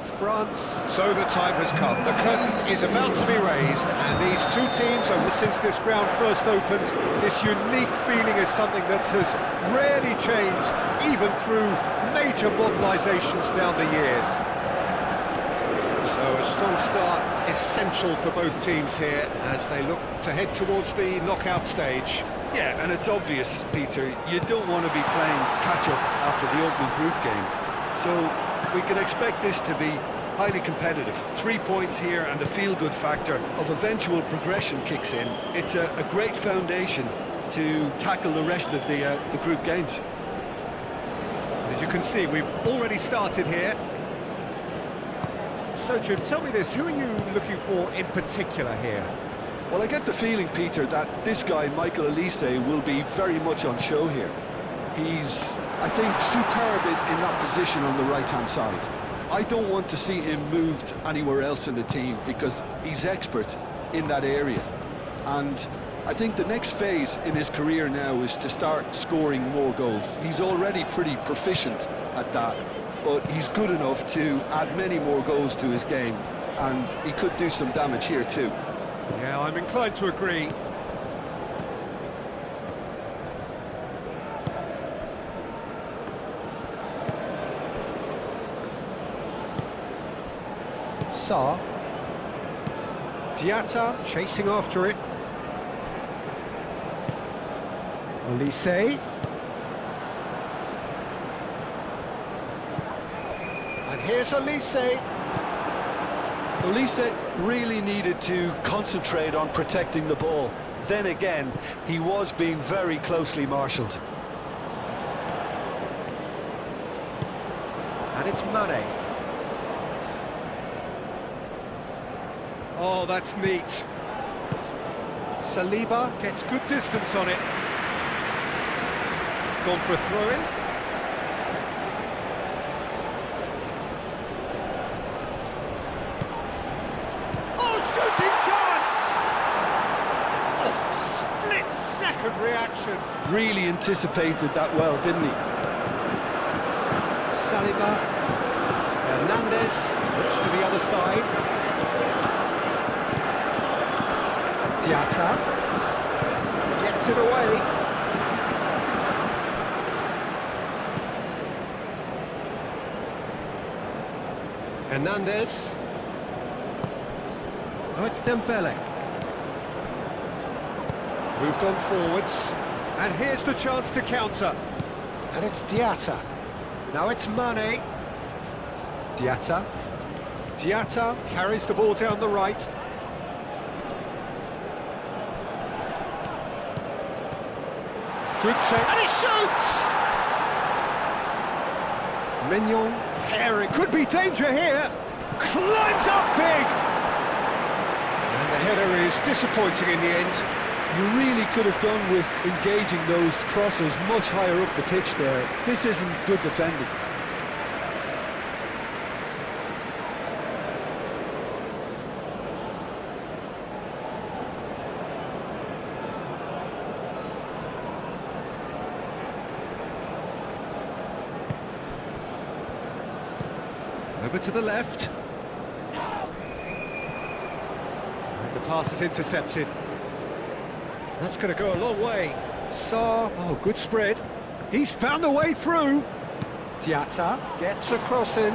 France. So the time has come. The curtain is about to be raised, and these two teams are, since this ground first opened, this unique feeling is something that has rarely changed, even through major modernisations down the years. So a strong start essential for both teams here as they look to head towards the knockout stage. Yeah, and it's obvious, Peter, you don't want to be playing catch-up after the opening group game. So we can expect this to be highly competitive. 3 points here and the feel-good factor of eventual progression kicks in. It's a great foundation to tackle the rest of the group games. As you can see, we've already started here. So, Jim, tell me this, who are you looking for in particular here? Well, I get the feeling, Peter, that this guy, Michael Elise, will be very much on show here. He's, I think, superb in that position on the right-hand side. I don't want to see him moved anywhere else in the team because he's expert in that area. And I think the next phase in his career now is to start scoring more goals. He's already pretty proficient at that, but he's good enough to add many more goals to his game, and he could do some damage here too. Yeah, I'm inclined to agree. Sarr. Diatta chasing after it. Elise. And here's Elise. Elise really needed to concentrate on protecting the ball. Then again, he was being very closely marshalled. And it's Mane. Oh, that's neat. Saliba gets good distance on it. It's gone for a throw-in. Shooting chance! Oh, split-second reaction. Really anticipated that well, didn't he? Saliba. Hernandez looks to the other side. Diatta gets it away. Hernandez. Oh, it's Dembele. Moved on forwards. And here's the chance to counter. And it's Diatta. Now it's Mane. Diatta. Diatta carries the ball down the right. Good save. And he shoots! Mignon. Herring. Could be danger here. Climbs up big. The header is disappointing in the end. You really could have done with engaging those crosses much higher up the pitch there. This isn't good defending. Over to the left. The pass is intercepted. That's going to go a long way. Sarr, oh, good spread. He's found a way through. Diatta gets a cross in.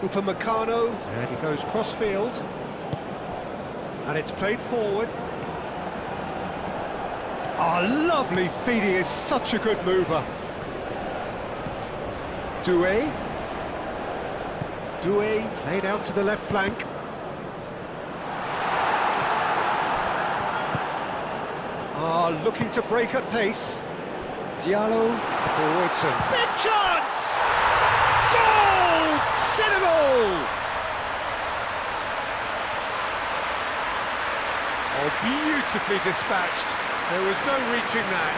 Upamecano, and he goes cross-field. And it's played forward. Oh, lovely feed, he is such a good mover. Doué played out to the left flank. Looking to break at pace. Diallo forwards and big chance! Goal! Senegal! Oh, beautifully dispatched. There was no reaching that.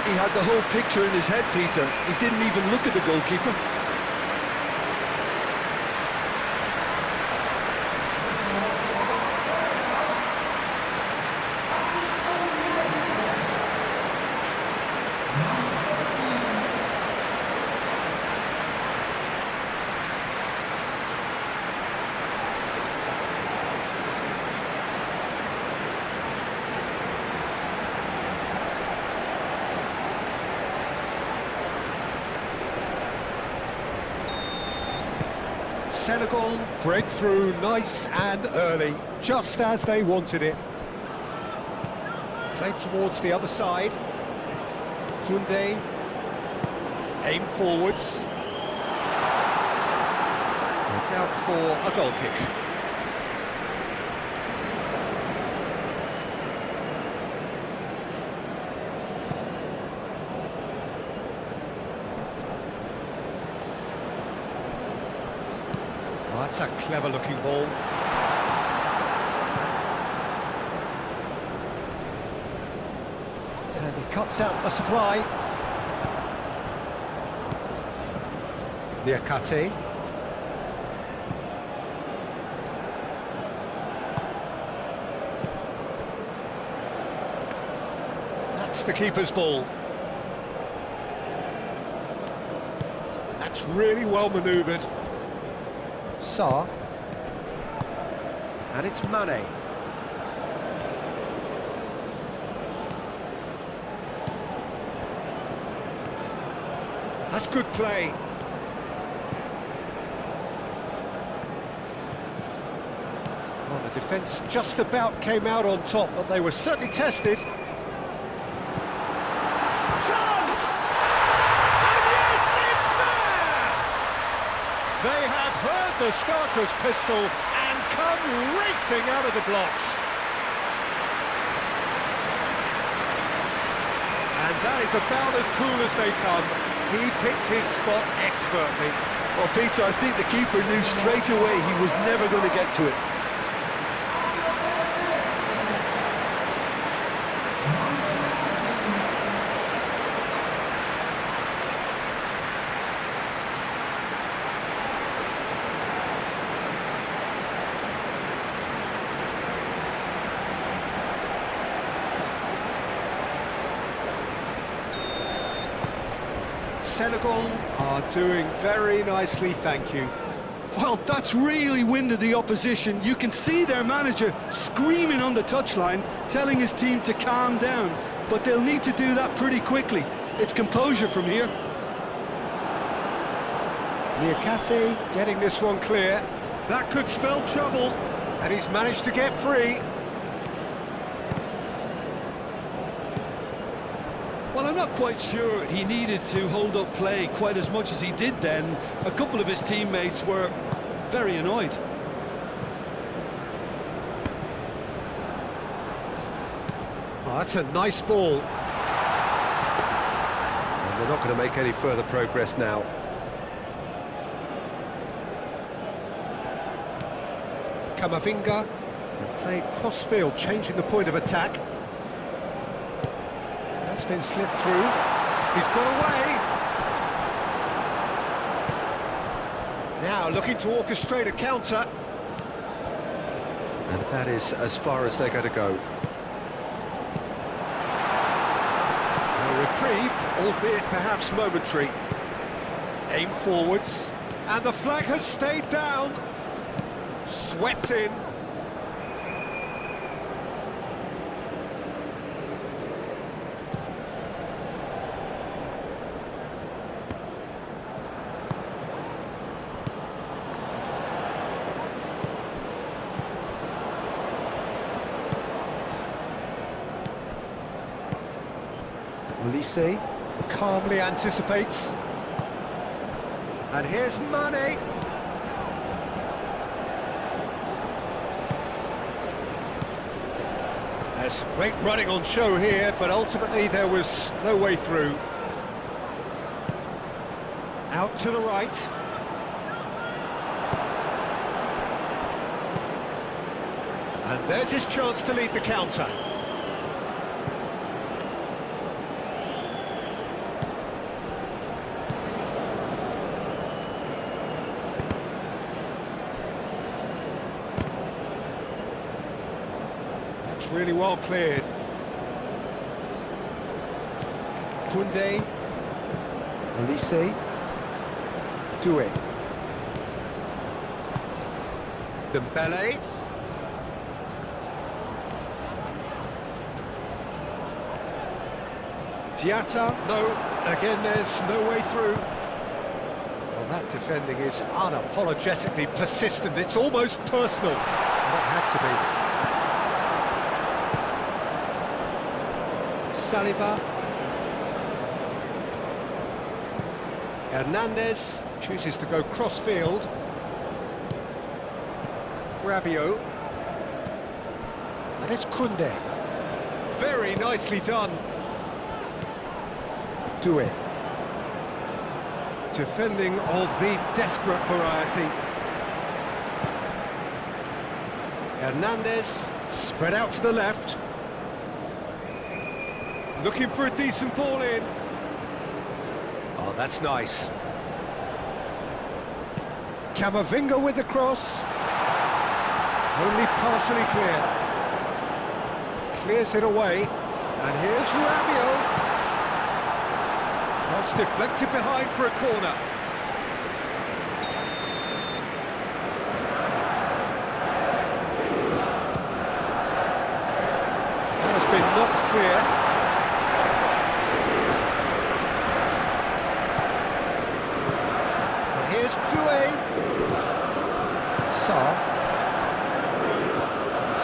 He had the whole picture in his head, Peter. He didn't even look at the goalkeeper. Senegal break through nice and early, just as they wanted it. Played towards the other side. Koundé, aim forwards. It's out for a goal kick. That's a clever-looking ball. And he cuts out the supply. Niakate. That's the keeper's ball. That's really well manoeuvred. Sarr, and it's Mane. That's good play. Well, the defence just about came out on top, but they were certainly tested. Chance! And yes, it's there! They have heard the starter's pistol and come racing out of the blocks. And that is about as cool as they come. He picked his spot expertly. Well, Peter, I think the keeper knew straight away he was never going to get to it. Senegal are doing very nicely, thank you. Well, that's really winded the opposition. You can see their manager screaming on the touchline, telling his team to calm down, but they'll need to do that pretty quickly. It's composure from here. Niakate getting this one clear. That could spell trouble, and he's managed to get free. Well, I'm not quite sure he needed to hold up play quite as much as he did then. A couple of his teammates were very annoyed. Oh, that's a nice ball. And they're not going to make any further progress now. Camavinga played cross-field, changing the point of attack. That's been slipped through. He's got away. Now looking to orchestrate a counter. And that is as far as they're going to go. A reprieve, albeit perhaps momentary. Aim forwards. And the flag has stayed down. Swept in. Olise calmly anticipates. And here's Mane. There's some great running on show here, but ultimately there was no way through. Out to the right. And there's his chance to lead the counter. Really well cleared. Koundé, Olise, Doué, Dembele, Diatta, no, again there's no way through. Well, that Defending is unapologetically persistent, it's almost personal. And it had to be. Saliba. Hernandez chooses to go cross-field. Rabiot. And it's Koundé. Very nicely done. Doué. Defending of the desperate variety. Hernandez, spread out to the left. Looking for a decent ball in. Oh, that's nice. Camavinga with the cross. Only partially clear. Clears it away. And here's Rabiot. Cross deflected behind for a corner. That has been knocked clear. And here's Doué.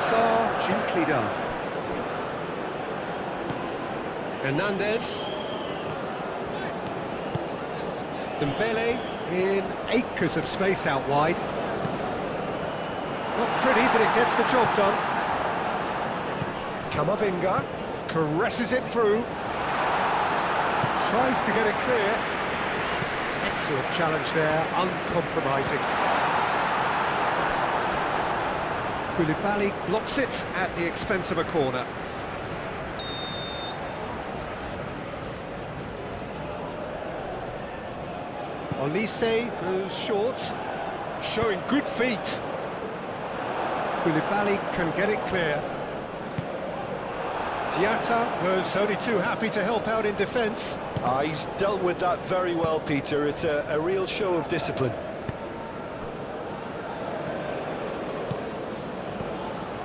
Sarr gently done. Hernandez. Dembele in acres of space out wide. Not pretty, but it gets the job done. Camavinga caresses it through. Tries to get it clear. Excellent challenge there, uncompromising. Koulibaly blocks it at the expense of a corner. Olise goes short, showing good feet. Koulibaly can get it clear. Diatta was only too happy to help out in defence. He's dealt with that very well, Peter. It's a real show of discipline.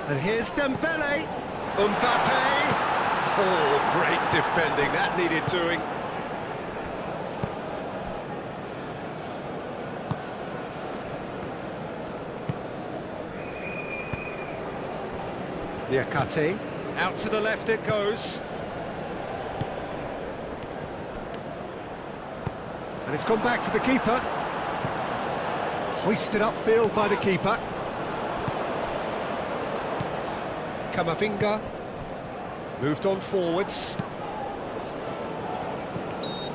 And here's Dembele. Mbappe. Oh, great defending, that needed doing. Niakate, out to the left it goes. And it's gone back to the keeper. Hoisted upfield by the keeper. Camavinga, moved on forwards.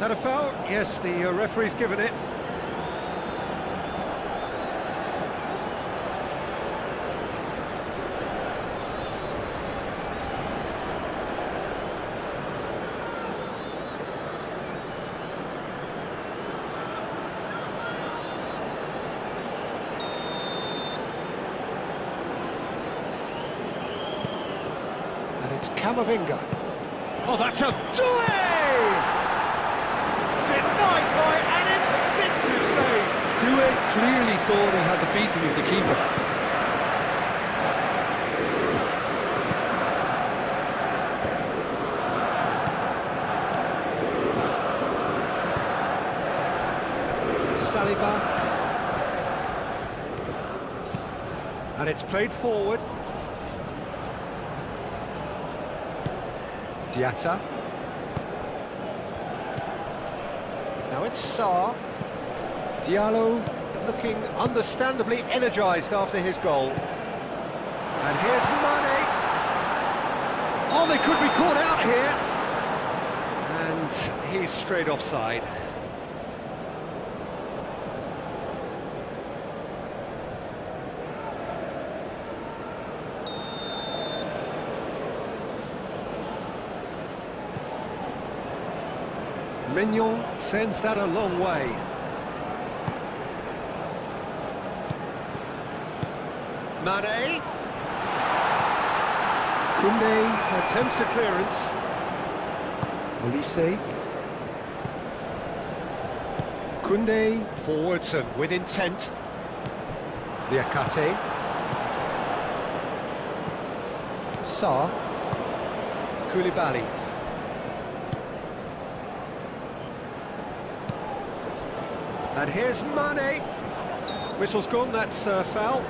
That a foul? Yes, the referee's given it. It's Camavinga. Oh, that's a Doué! Denied by an instinctive save. Doué clearly thought he had the beating of the keeper. Saliba. And it's played forward. Diatta. Now it's Sarr. Diallo looking understandably energised after his goal. And here's Mane. Oh, they could be caught out here. And he's straight offside. Mignon sends that a long way. Mane. Koundé attempts a clearance. Olise. Koundé forwards and with intent. Niakate. Sarr. Koulibaly. And here's Mane. Whistle's gone, that's foul.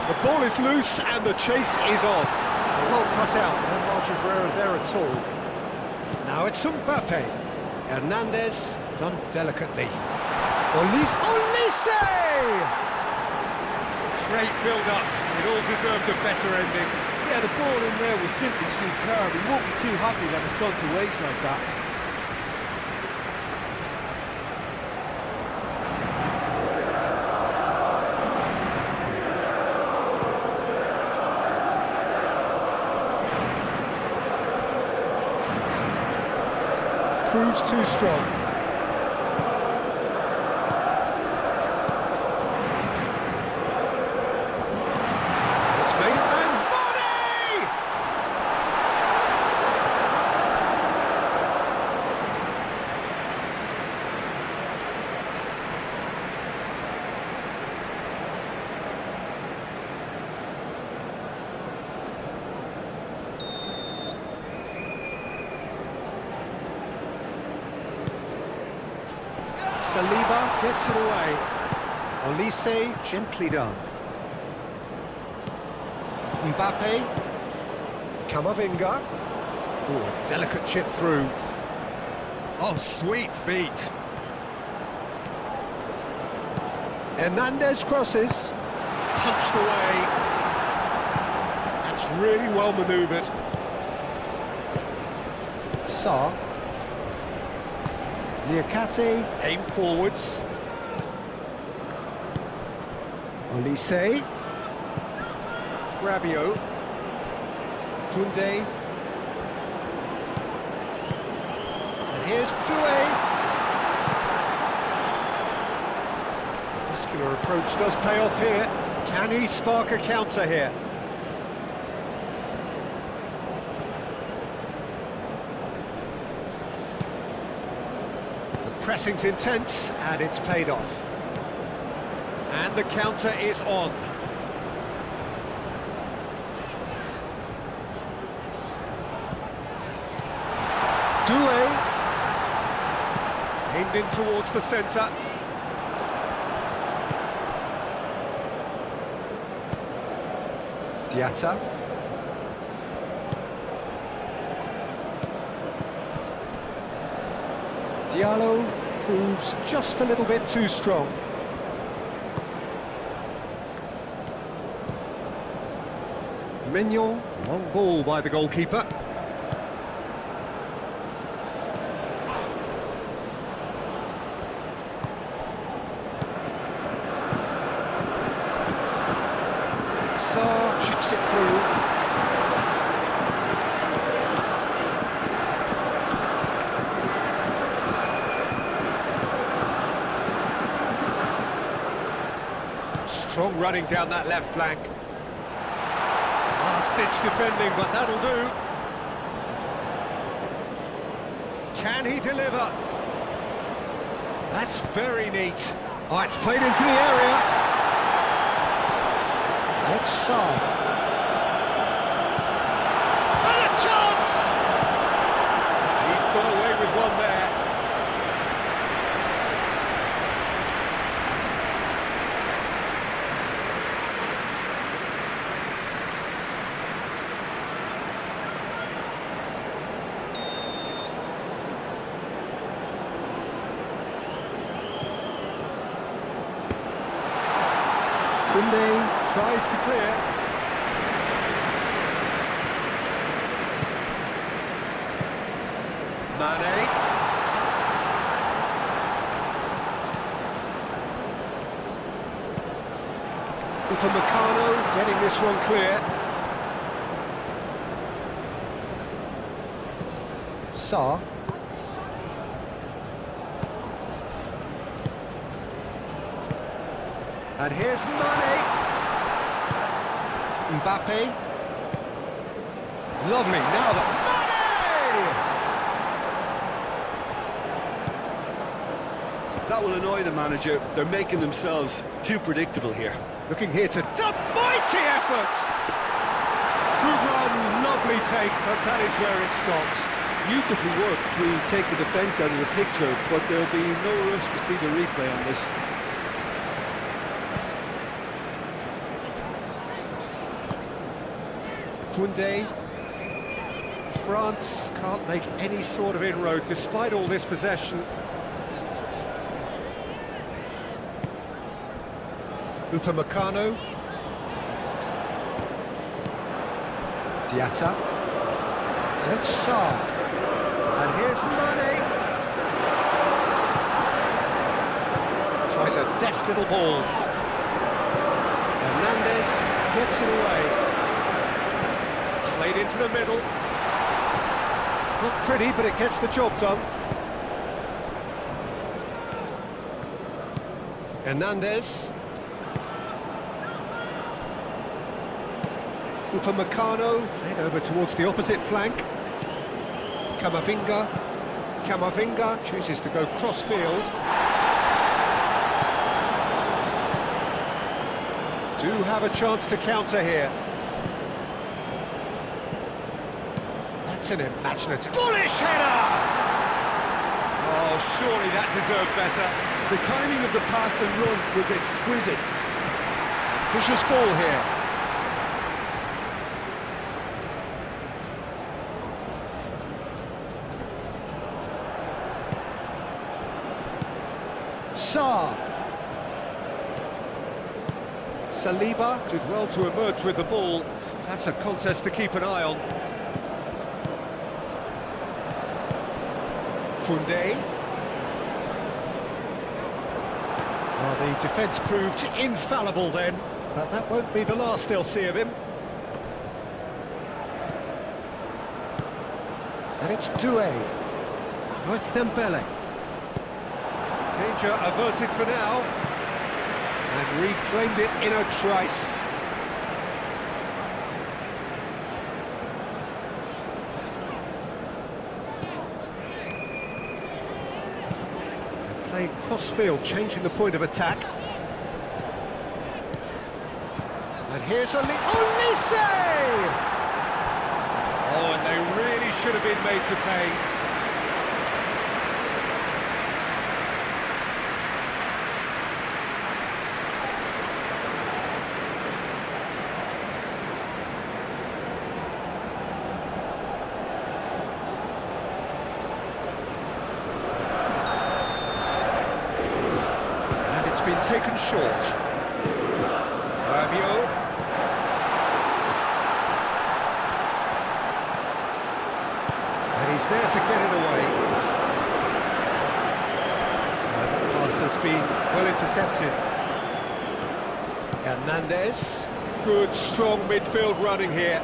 The ball is loose and the chase is on. Well cut out, no margin for error there at all. Now it's Mbappe. Hernandez, done delicately. Olise! Great build-up, it all deserved a better ending. Yeah, the ball in there was simply superb. He won't be too happy that it's gone to waste like that. Proves too strong. It's made it and Mane! Saliba gets it away. Olise, gently done. Mbappe. Camavinga. Oh, delicate chip through. Oh, sweet feet. Hernandez crosses. Punched away. That's really well manoeuvred. Sarr. Niakate, aim forwards. Olise. Rabiot. Koundé. And here's Doué. Muscular approach does pay off here. Can he spark a counter here? Pressing's intense, and it's paid off. And the counter is on. Doué. Aimed in towards the centre. Diatta. Diallo proves just a little bit too strong. Mignon, long ball by the goalkeeper. Sarr chips it through. Strong running down that left flank. Last-ditch defending, but that'll do. Can he deliver? That's very neat. Oh, it's played into the area. And it's Sarr. And a chance! He's got away with one there. Koundé tries to clear. Mane. Upamecano getting this one clear. Sarr. And here's Mane. Mbappe. Lovely, now the money! That will annoy the manager. They're making themselves too predictable here. Looking here to... It's a mighty effort! Good run, lovely take, but that is where it stops. Beautifully worked to take the defence out of the picture, but there'll be no rush to see the replay on this. Koundé. France can't make any sort of inroad despite all this possession. Upamecano. Diatta. And it's Sarr. And here's Mane. Tries a deft little ball. Hernandez gets it away. Played into the middle. Not pretty, but it gets the job done. Hernandez. Upamecano, played over towards the opposite flank. Camavinga chooses to go cross-field. Do have a chance to counter here. That's an imaginative... Bullish header! Oh, surely that deserved better. The timing of the pass and run was exquisite. Vicious ball here. Sarr. Saliba did well to emerge with the ball. That's a contest to keep an eye on. Koundé. Well, the defence proved infallible then, but that won't be the last they'll see of him. And it's Doué. Oh, it's Dembele. Danger averted for now. And reclaimed it in a trice. Playing cross-field, changing the point of attack. And here's Olise! Oh, and they really should have been made to pay. Been taken short. Rabiot. And he's there to get it away. That pass has been well intercepted. Hernandez. Good, strong midfield running here.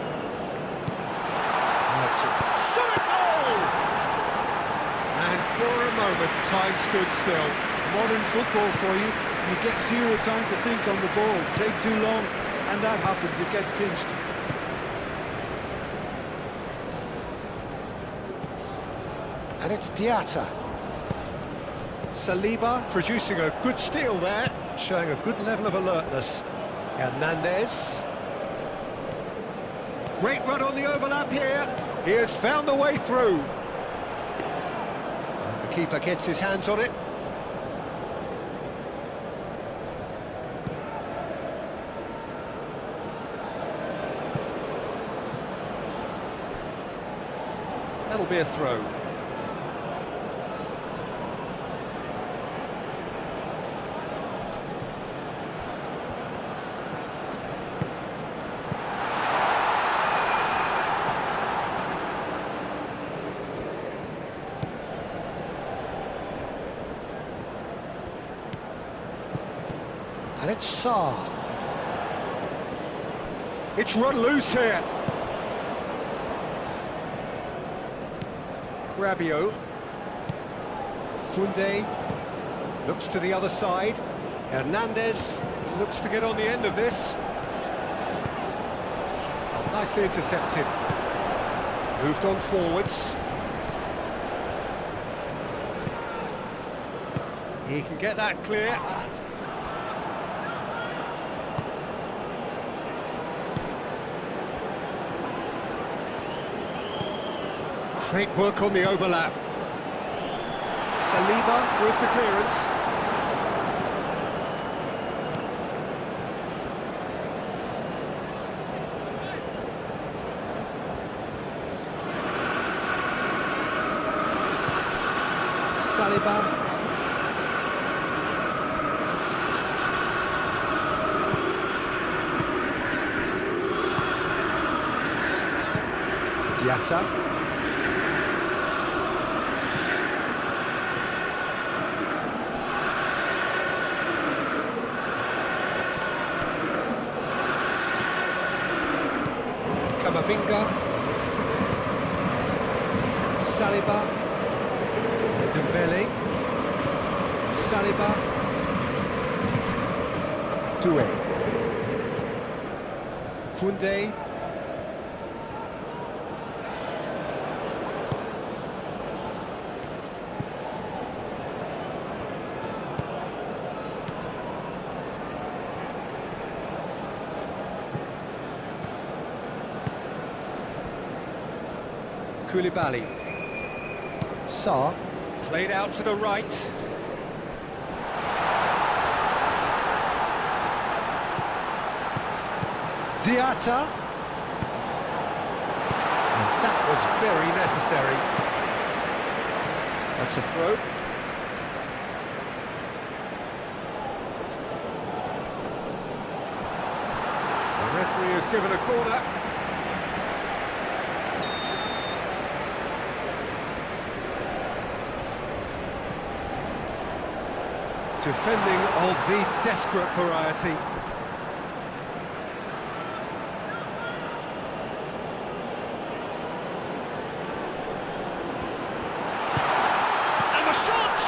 Shot a goal! And for a moment, time stood still. Modern football for you. You get zero time to think on the ball. Take too long, and that happens. It gets pinched. And it's Diatta. Saliba producing a good steal there, showing a good level of alertness. Hernandez. Great run on the overlap here. He has found the way through. And the keeper gets his hands on it. That'll be a throw. And it's Sarr. It's run loose here. Rabiot. Koundé looks to the other side. Hernandez looks to get on the end of this. Oh, nicely intercepted. Moved on forwards. He can get that clear. Great work on the overlap. Saliba with the clearance. Saliba. Diatta. Camavinga. Saliba. Dembele. Saliba. Doué. Koundé. Koulibaly. Sarr. Played out to the right. Diatta. And that was very necessary. That's a throw. The referee has given a corner. Defending of the desperate variety. And the shot!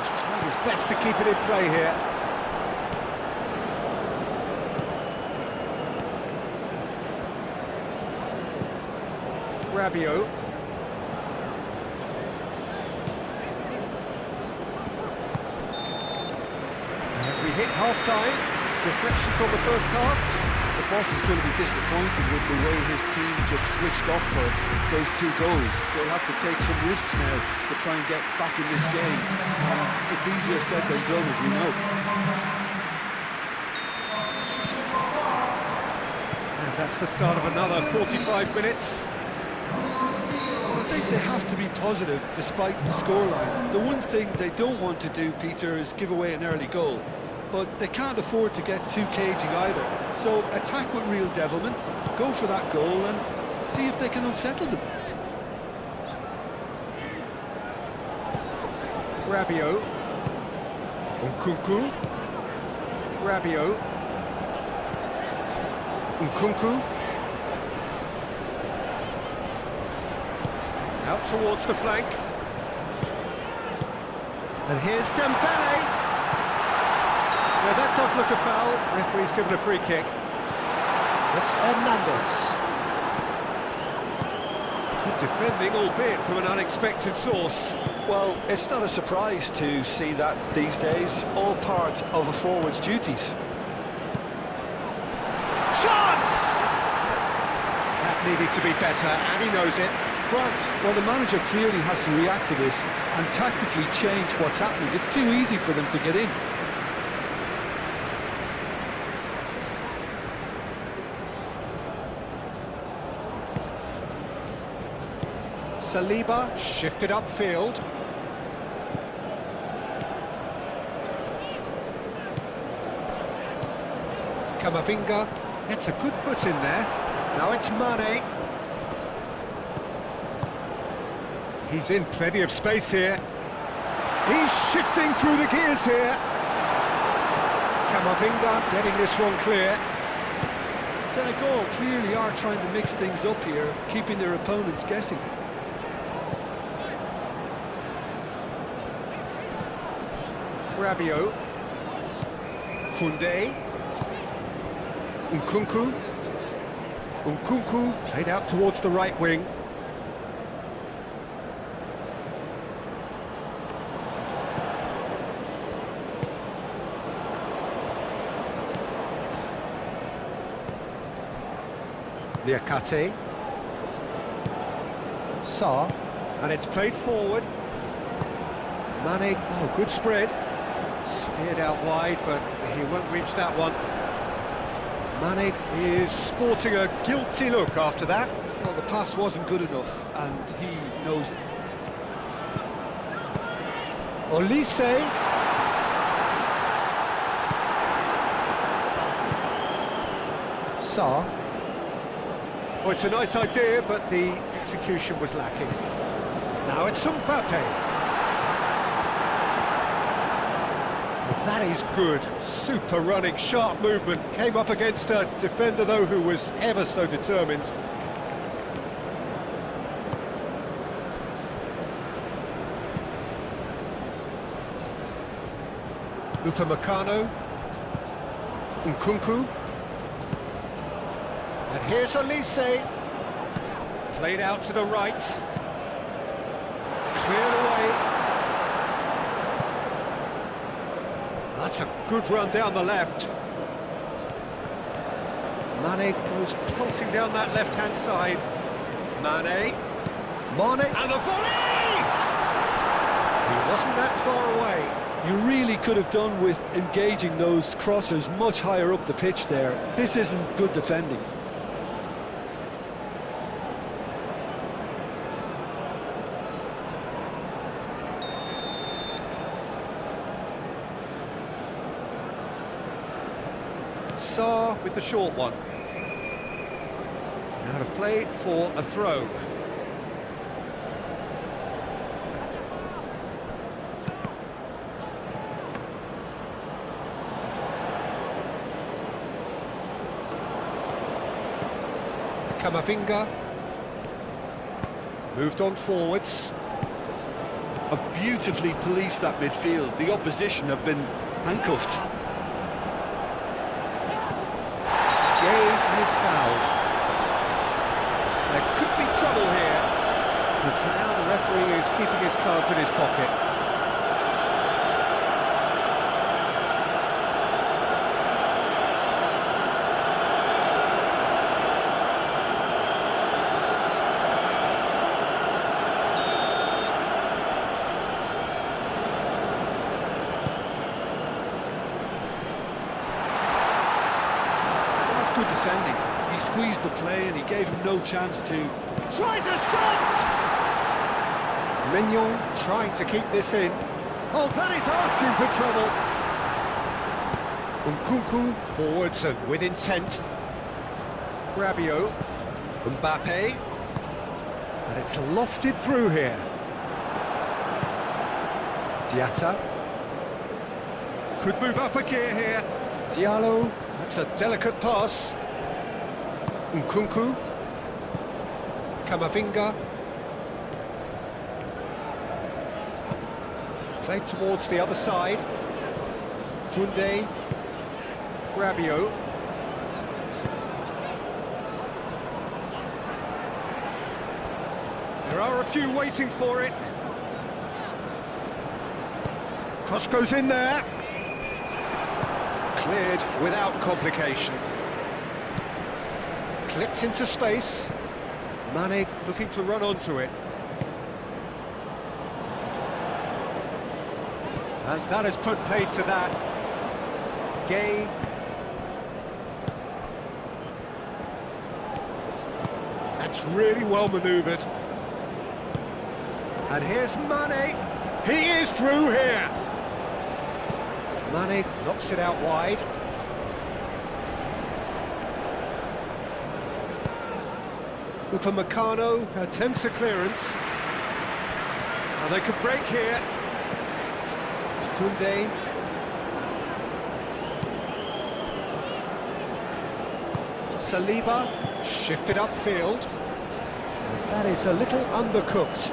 He's trying his best to keep it in play here. Rabiot. We hit half-time. Reflections on the first half. The boss is going to be disappointed with the way his team just switched off for those 2 goals. They'll have to take some risks now to try and get back in this game. It's easier said than done, as we know. And that's the start of another 45 minutes. I think they have to be positive despite the scoreline. The one thing they don't want to do, Peter, is give away an early goal. But they can't afford to get too cagey either. So attack with real devilment, go for that goal and see if they can unsettle them. Rabiot. Nkunku. Rabiot. Nkunku. Out towards the flank. And here's Dembele. Now that does look a foul. Referee's given a free kick. It's Hernandez. Good defending, albeit from an unexpected source. Well, it's not a surprise to see that these days, all part of a forward's duties. Chants! That needed to be better, and he knows it. France, well, the manager clearly has to react to this and tactically change what's happening. It's too easy for them to get in. Saliba shifted upfield. Camavinga gets a good foot in there. Now it's Mane. He's in plenty of space here. He's shifting through the gears here. Camavinga getting this one clear. Senegal clearly are trying to mix things up here, keeping their opponents guessing. Rabiot. Koundé. Nkunku. Nkunku played out towards the right wing. Niakate. Sarr. And it's played forward. Mane, oh, good spread. Steered out wide, but he won't reach that one. Mane is sporting a guilty look after that. Well, the pass wasn't good enough, and he knows it. Olise. Sarr. Oh, it's a nice idea, but the execution was lacking. Now it's Mbappe. That is good. Super running, sharp movement. Came up against a defender, though, who was ever so determined. Upamecano. Nkunku. And here's Olise. Played out to the right. Cleared away. That's a good run down the left. Mane goes pulsing down that left-hand side. Mane. And the volley! He wasn't that far away. You really could have done with engaging those crossers much higher up the pitch there. This isn't good defending. Sarr with the short one. Out of play for a throw. Camavinga. Moved on forwards. Have beautifully policed that midfield. The opposition have been handcuffed. Gay is fouled. There could be trouble here, but for now the referee is keeping his cards in his pocket. Good defending. He squeezed the play and he gave him no chance to... Tries a shot! Mignon trying to keep this in. Oh, that is asking for trouble. Nkunku forwards and with intent. Rabiot. Mbappe. And it's lofted through here. Diatta. Could move up a gear here. Diallo. That's a delicate pass. Nkunku. Camavinga. Played towards the other side. Koundé. Rabiot. There are a few waiting for it. Cross goes in there. Cleared without complication. Clipped into space. Mane looking to run onto it. And that has put paid to that. Gay. That's really well manoeuvred. And here's Mane. He is through here. Mane knocks it out wide. Upamecano attempts a clearance. And they could break here. Koundé. Saliba shifted upfield. And that is a little undercooked.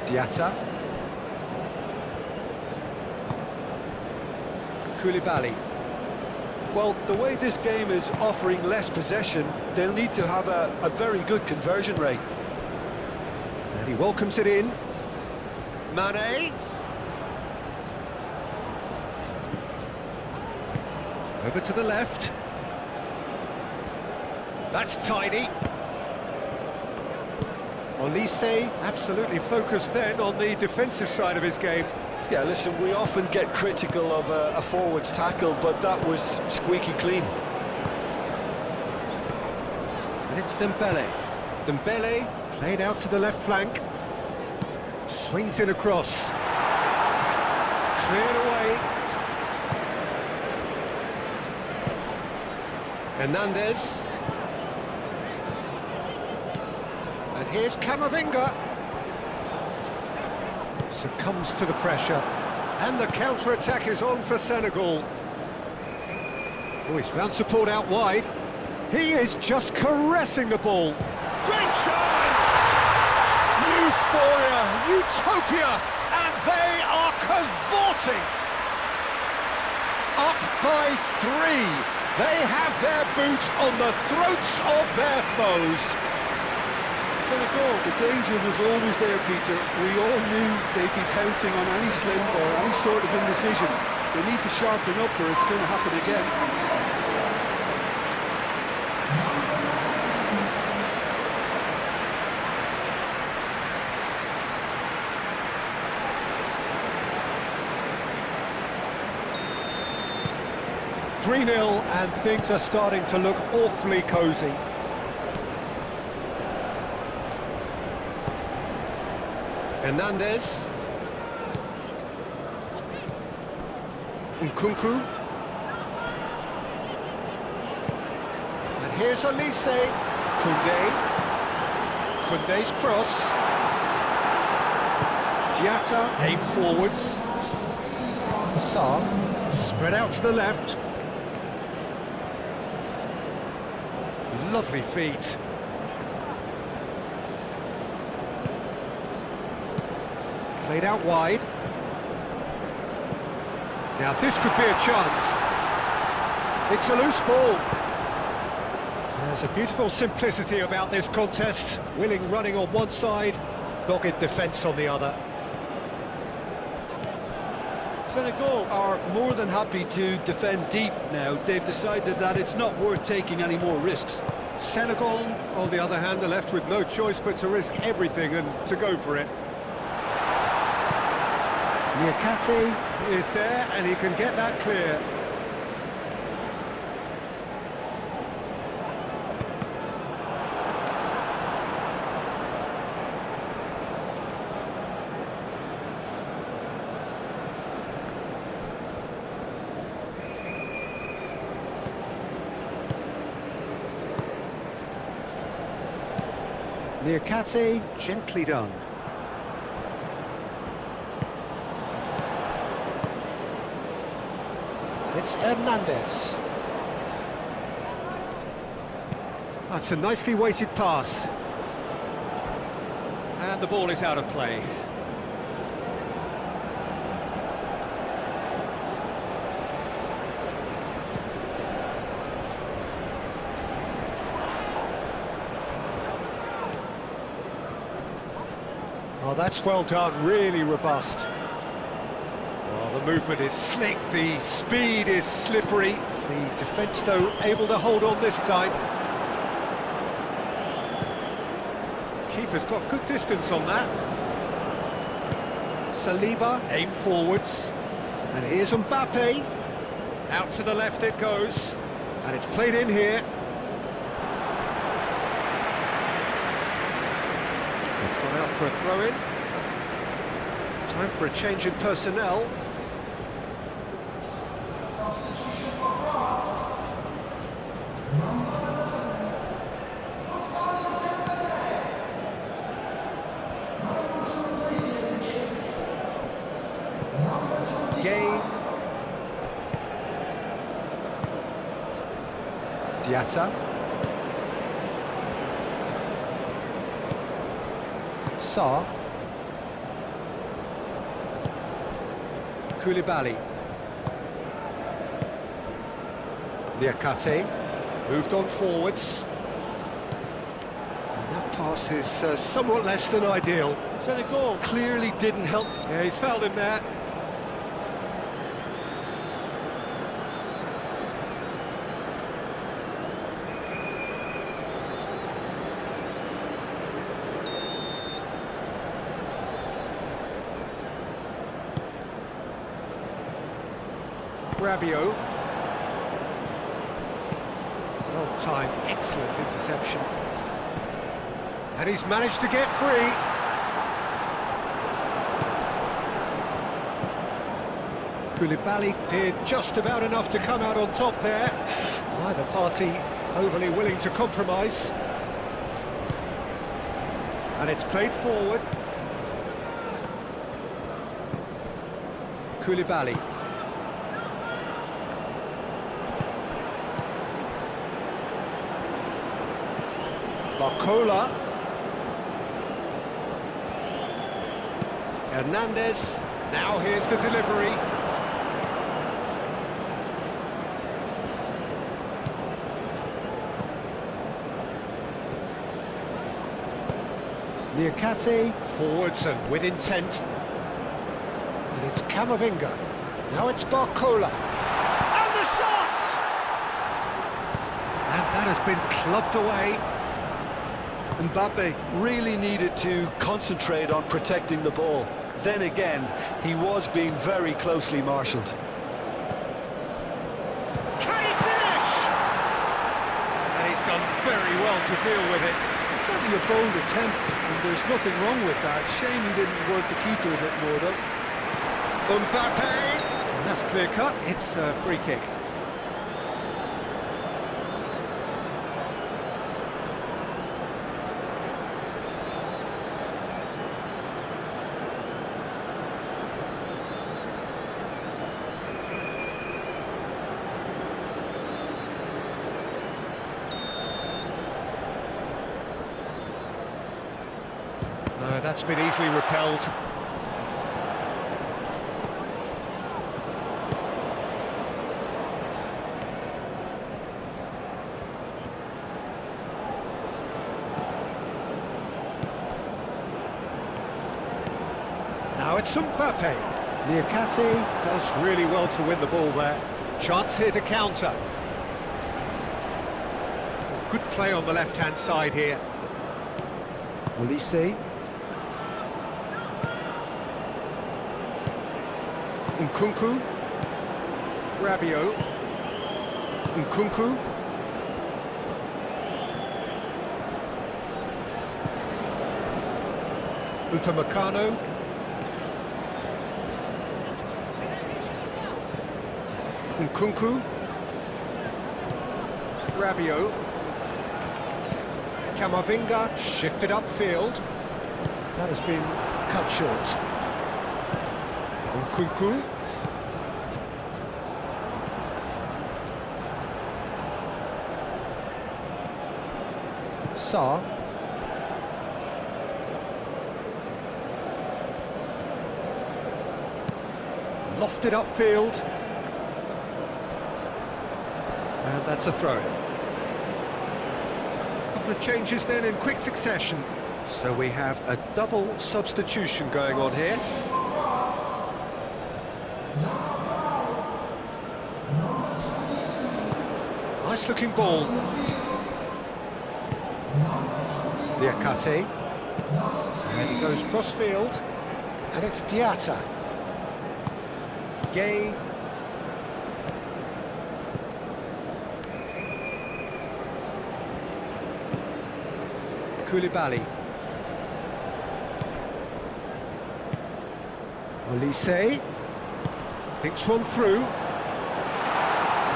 Diatta. Koulibaly. Well, the way this game is offering less possession, they'll need to have a very good conversion rate. And he welcomes it in. Mane. Over to the left. That's tidy. Olise absolutely focused then on the defensive side of his game. Yeah, listen, we often get critical of a forward's tackle, but that was squeaky clean. And it's Dembele. Dembele played out to the left flank. Swings it across. Cleared away. Hernandez. And here's Camavinga. Succumbs to the pressure. And the counter-attack is on for Senegal. Oh, he's found support out wide. He is just caressing the ball. Great chance! Euphoria, utopia, and they are cavorting. Up by 3. They have their boot on the throats of their foes. Senegal, the danger was always there, Peter. We all knew they'd be pouncing on any slip or any sort of indecision. They need to sharpen up or it's going to happen again. 3-0 and things are starting to look awfully cosy. Hernandez. Nkunku. And here's Olise. Koundé. Koundé's cross. Diatta, aim forwards. Sarr, spread out to the left. Lovely feet. Played out wide. Now this could be a chance. It's a loose ball. There's a beautiful simplicity about this contest. Willing running on one side, dogged defence on the other. Senegal are more than happy to defend deep now. They've decided that it's not worth taking any more risks. Senegal, on the other hand, are left with no choice but to risk everything and to go for it. Niakate is there and he can get that clear. Niakate, gently done. It's Hernandez. That's a nicely weighted pass. And the ball is out of play. Oh, that's well done, really robust. Well, the movement is slick, the speed is slippery. The defence, though, able to hold on this time. Keeper's got good distance on that. Saliba, aim forwards. And here's Mbappe. Out to the left it goes. And it's played in here. It's gone out for a throw-in. Time for a change in personnel. Substitution for France. Coming to replace him is number 20. Gay. Diatta. Sarr. Koulibaly. Niakate moved on forwards. And that pass is somewhat less than ideal. Senegal clearly didn't help. Yeah, he's fouled him there. Rabiot. Well timed, excellent interception. And he's managed to get free. Koulibaly did just about enough to come out on top there. Neither party overly willing to compromise. And it's played forward. Koulibaly. Barcola. Hernandez. Now here's the delivery. Niakate, forwards and with intent. And it's Camavinga. Now it's Barcola. And the shot! And that has been clubbed away. Mbappe really needed to concentrate on protecting the ball. Then again, he was being very closely marshalled. Can he finish? And he's done very well to deal with it. Certainly a bold attempt, and there's nothing wrong with that. Shame he didn't work the keeper a bit more, though. Mbappe! And that's clear cut. It's a free kick. No, that's been easily repelled. Now it's Mbappe. Niakate does really well to win the ball there. Chance here to counter. Good play on the left-hand side here. Olise. Nkunku. Rabiot. Nkunku. Upamecano. Nkunku. Rabiot. Camavinga shifted upfield. That has been cut short. Nkunku. Sarr. Lofted upfield. And that's a throw. Couple of changes then in quick succession. So we have a double substitution going on here. Nice looking ball. Niakate. And he goes cross field. And it's Diatta. Gay. Koulibaly. Olise. Thinks one through.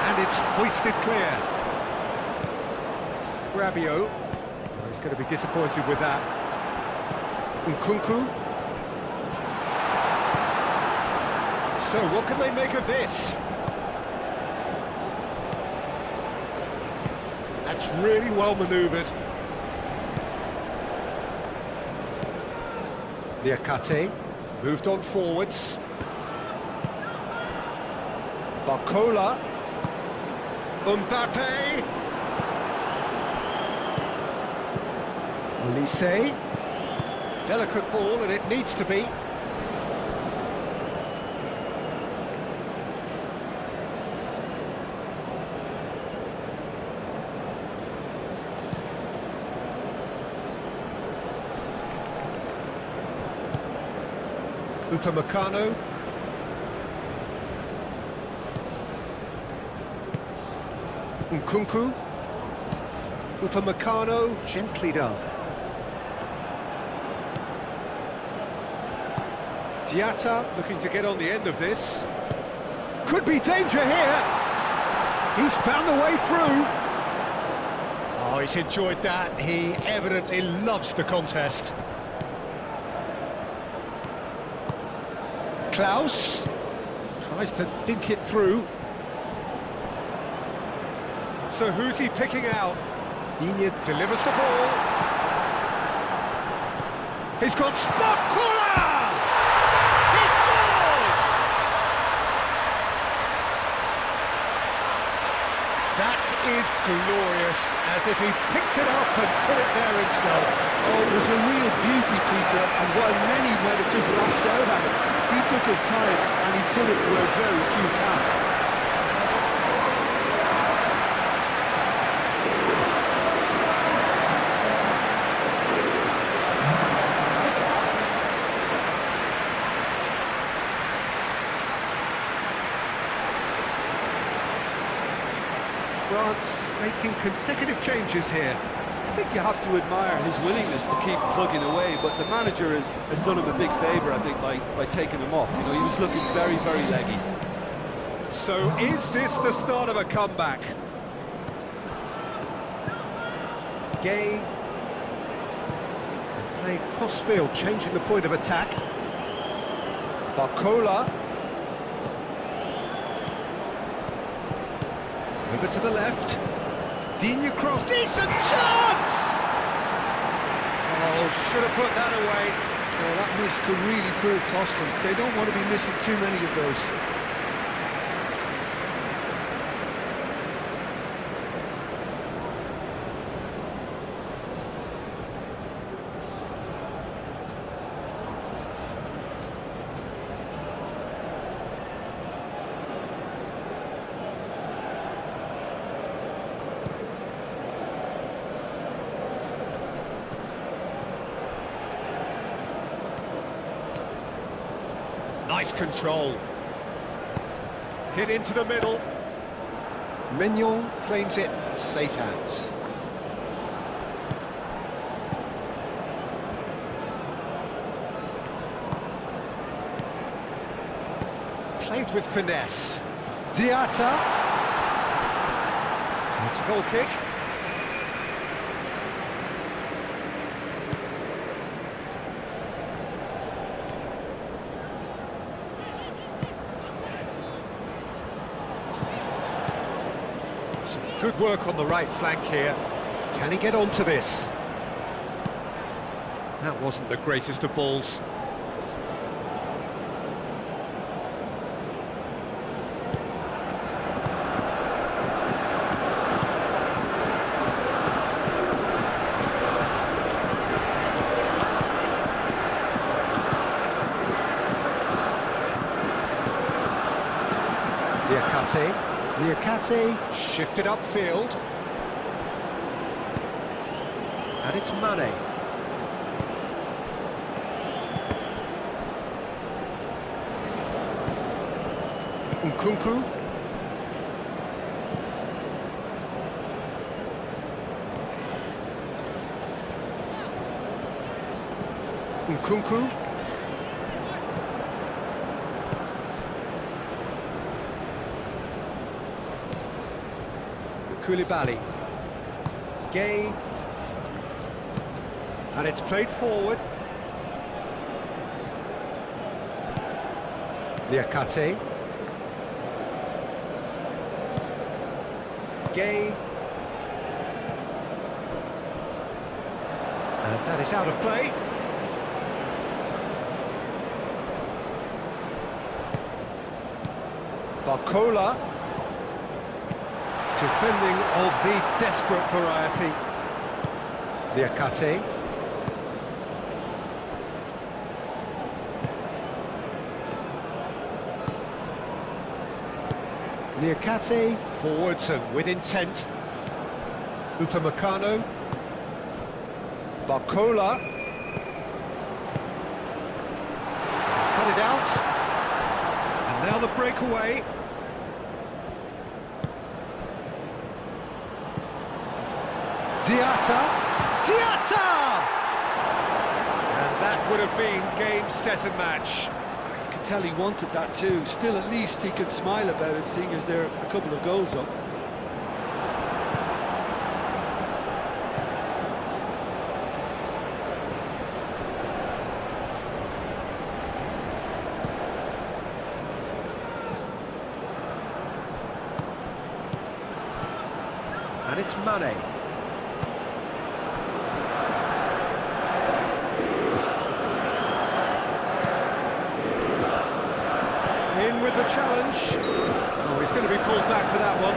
And it's hoisted clear. Rabiot. Oh, he's going to be disappointed with that. Nkunku. So what can they make of this? That's really well manoeuvred. Niakate moved on forwards. Barcola. Mbappe. Olise. Delicate ball, and it needs to be. Upamecano. Nkunku. Upamecano, gently done. Diatta looking to get on the end of this. Could be danger here. He's found the way through. Oh, he's enjoyed that. He evidently loves the contest. Klaus tries to dink it through. So who's he picking out? Inya delivers the ball. He's got Sparkola! He scores! That is glorious, as if he picked it up and put it there himself. Oh, it was a real beauty, Peter, and while many might have just lashed out at it, he took his time and he put it where very few can. France making consecutive changes here. I think you have to admire his willingness to keep plugging away, but the manager has done him a big favour, I think, by taking him off. You know, he was looking very, very leggy. So is this the start of a comeback? Gay playing cross-field, changing the point of attack. Barcola. Over to the left. Digne cross. Decent chance! Oh, should have put that away. Well, that miss could really prove costly. They don't want to be missing too many of those. Nice control. Hit into the middle. Mignon claims it. Safe hands. Played with finesse. Diatta. It's a goal kick. Good work on the right flank here. Can he get onto this? That wasn't the greatest of balls. Niakate shifted upfield. And it's Mane. Nkunku. Nkunku. Koulibaly. Gay. And it's played forward. Niakate. Gay. And that is out of play. Barcola. Defending of the desperate variety. Niakate. Niakate, forwards and with intent. Upamecano. Barcola. He's cut it out. And now the breakaway. Diatta! And that would have been game, set and match. You can tell he wanted that too. Still, at least he can smile about it, seeing as they're a couple of goals up. And it's Mane. In with the challenge. Oh, he's going to be pulled back for that one.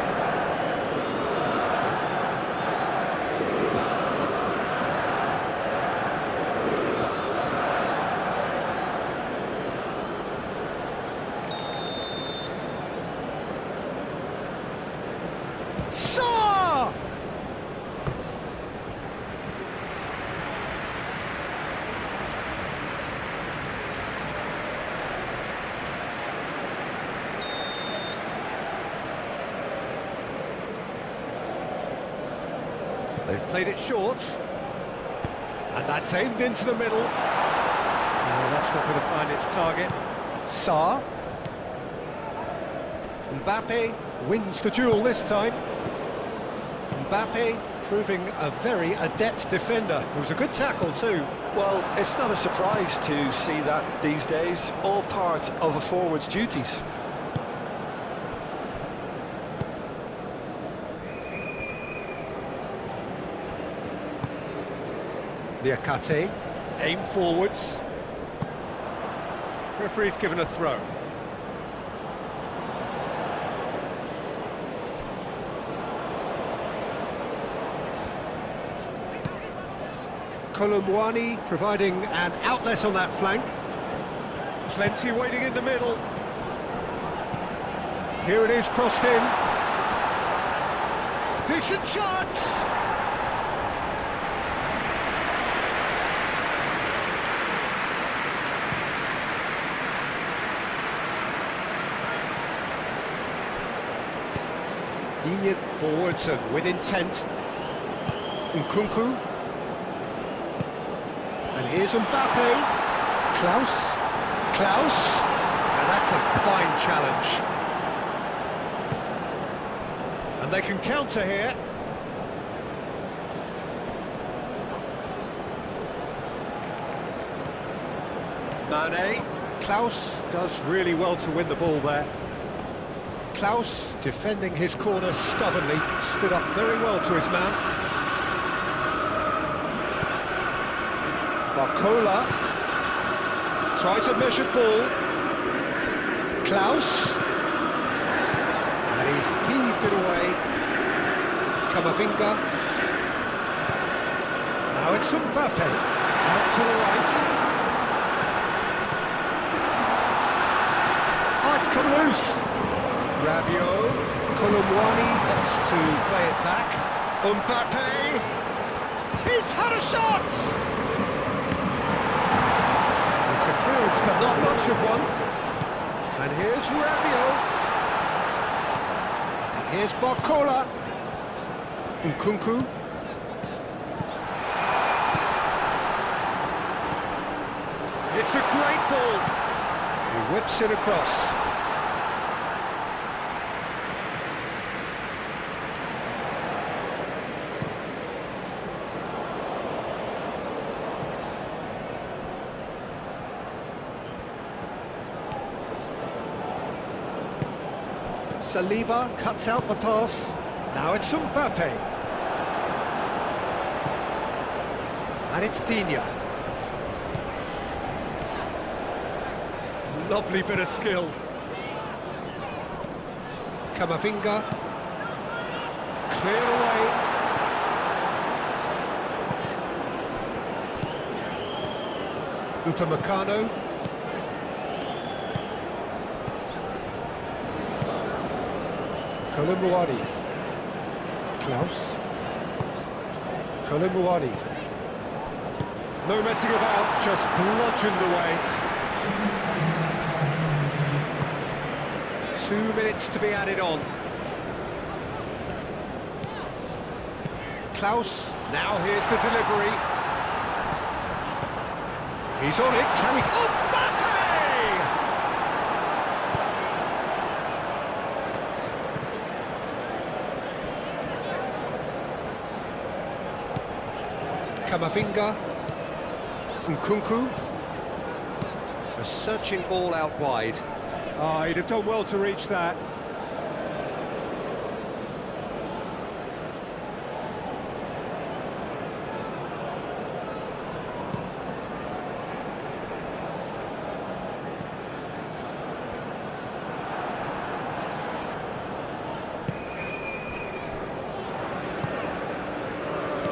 Saw! They've played it short, and that's aimed into the middle. Oh, that's not going to find its target. Sarr. Mbappe wins the duel this time. Mbappe proving a very adept defender. It was a good tackle too. Well, it's not a surprise to see that these days, all part of a forward's duties. Niakate, aim forwards. Referee's given a throw. Colomwani providing an outlet on that flank. Plenty waiting in the middle. Here it is, crossed in. Decent chance! Enid forwards and with intent. Nkunku. And here's Mbappe. Klaus. And that's a fine challenge. And they can counter here. Mane. Klaus does really well to win the ball there. Klaus, defending his corner stubbornly, stood up very well to his man. Barcola tries a measured ball. Klaus, and he's heaved it away. Camavinga. Now it's Mbappe, out to the right. Oh, it's come loose. Rabiot, Colomwani opts to play it back. Mbappe, he's had a shot! It's a clearance, but not much of one. And here's Rabiot. And here's Barcola. Nkunku. It's a great ball. He whips it across. Saliba cuts out the pass. Now it's Mbappe. And it's Digne. Lovely bit of skill. Camavinga. Cleared away. Upamecano. Koulibaly. Klaus. Koulibaly. No messing about, just bludgeoned away. 2 minutes to be added on. Klaus, now here's the delivery. He's on it, can he? Mbappe! Camavinga. Nkunku. A searching ball out wide. Oh, he'd have done well to reach that.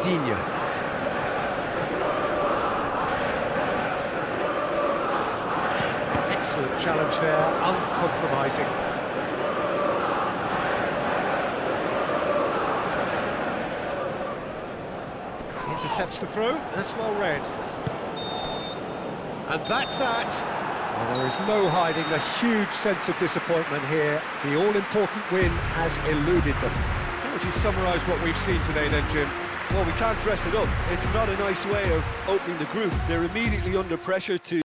Digne. Excellent challenge there, uncompromising. Intercepts the throw, that's well read. And that's that. Well, there is no hiding the huge sense of disappointment here. The all-important win has eluded them. How would you summarise what we've seen today then, Jim? Well, we can't dress it up. It's not a nice way of opening the group. They're immediately under pressure to